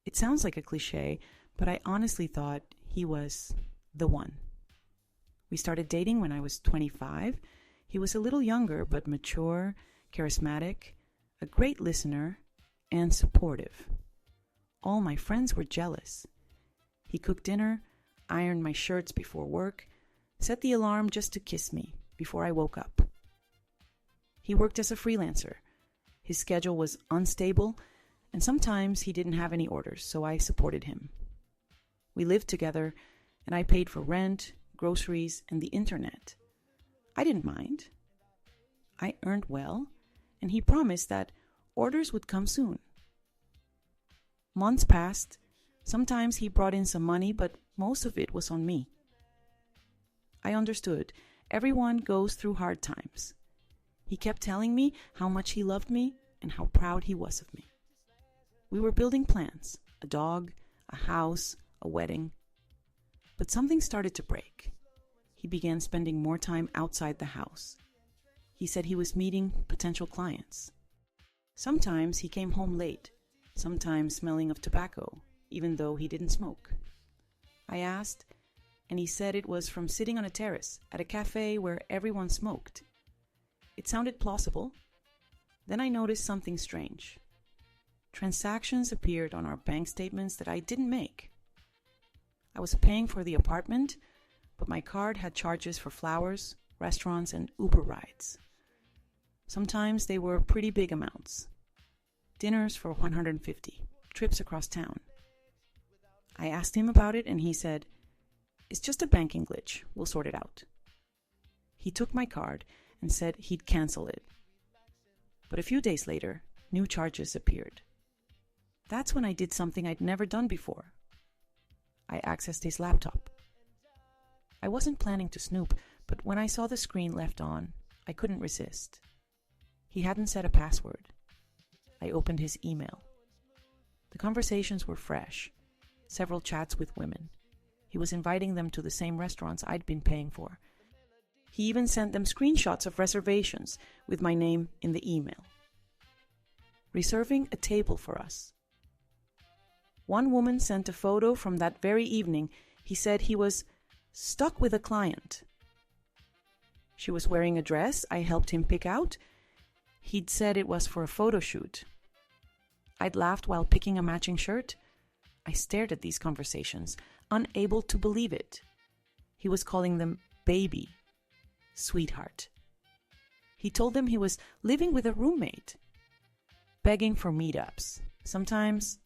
It sounds like a cliche, but I honestly thought he was the one. We started dating when I was 25. He was a little younger, but mature, charismatic, a great listener, and supportive. All my friends were jealous. He cooked dinner, ironed my shirts before work, set the alarm just to kiss me before I woke up. He worked as a freelancer. His schedule was unstable, and sometimes he didn't have any orders, so I supported him. We lived together, and I paid for rent, groceries, and the internet. I didn't mind. I earned well, and he promised that orders would come soon. Months passed. Sometimes he brought in some money, but most of it was on me. I understood. Everyone goes through hard times. He kept telling me how much he loved me and how proud he was of me. We were building plans, a dog, a house, a wedding. But something started to break. He began spending more time outside the house. He said he was meeting potential clients. Sometimes he came home late, sometimes smelling of tobacco, even though he didn't smoke. I asked, and he said it was from sitting on a terrace at a cafe where everyone smoked. It sounded plausible. Then I noticed something strange. Transactions appeared on our bank statements that I didn't make. I was paying for the apartment, but my card had charges for flowers, restaurants, and Uber rides. Sometimes they were pretty big amounts. Dinners for $150, trips across town. I asked him about it, and he said, "It's just a banking glitch. We'll sort it out." He took my card and said he'd cancel it. But a few days later, new charges appeared. That's when I did something I'd never done before. I accessed his laptop. I wasn't planning to snoop, but when I saw the screen left on, I couldn't resist. He hadn't set a password. I opened his email. The conversations were fresh, several chats with women. He was inviting them to the same restaurants I'd been paying for. He even sent them screenshots of reservations with my name in the email. Reserving a table for us. One woman sent a photo from that very evening. He said he was stuck with a client. She was wearing a dress I helped him pick out. He'd said it was for a photo shoot. I'd laughed while picking a matching shirt. I stared at these conversations, unable to believe it. He was calling them baby, sweetheart. He told them he was living with a roommate, begging for meetups, sometimes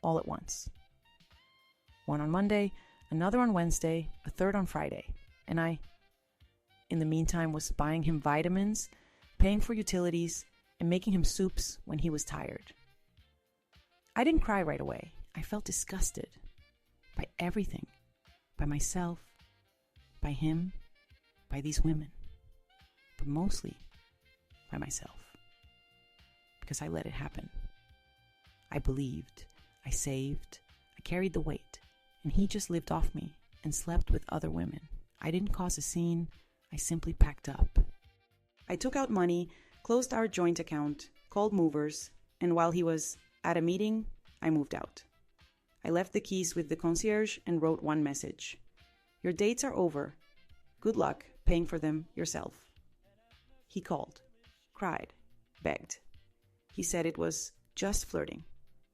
all at once. One on Monday, another on Wednesday, a third on Friday. And I, in the meantime, was buying him vitamins, paying for utilities, and making him soups when he was tired. I didn't cry right away. I felt disgusted by everything, by myself, by him, by these women, but mostly by myself, because I let it happen. I believed, I saved, I carried the weight, and he just lived off me and slept with other women. I didn't cause a scene. I simply packed up. I took out money, closed our joint account, called movers, and while he was at a meeting, I moved out. I left the keys with the concierge and wrote one message. "Your dates are over. Good luck paying for them yourself." He called, cried, begged. He said it was just flirting,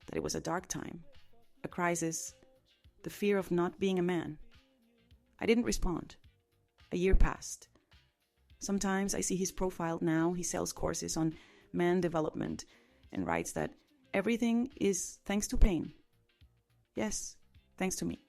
that it was a dark time, a crisis, the fear of not being a man. I didn't respond. A year passed. Sometimes I see his profile now. He sells courses on man development and writes that everything is thanks to pain. Yes, thanks to me.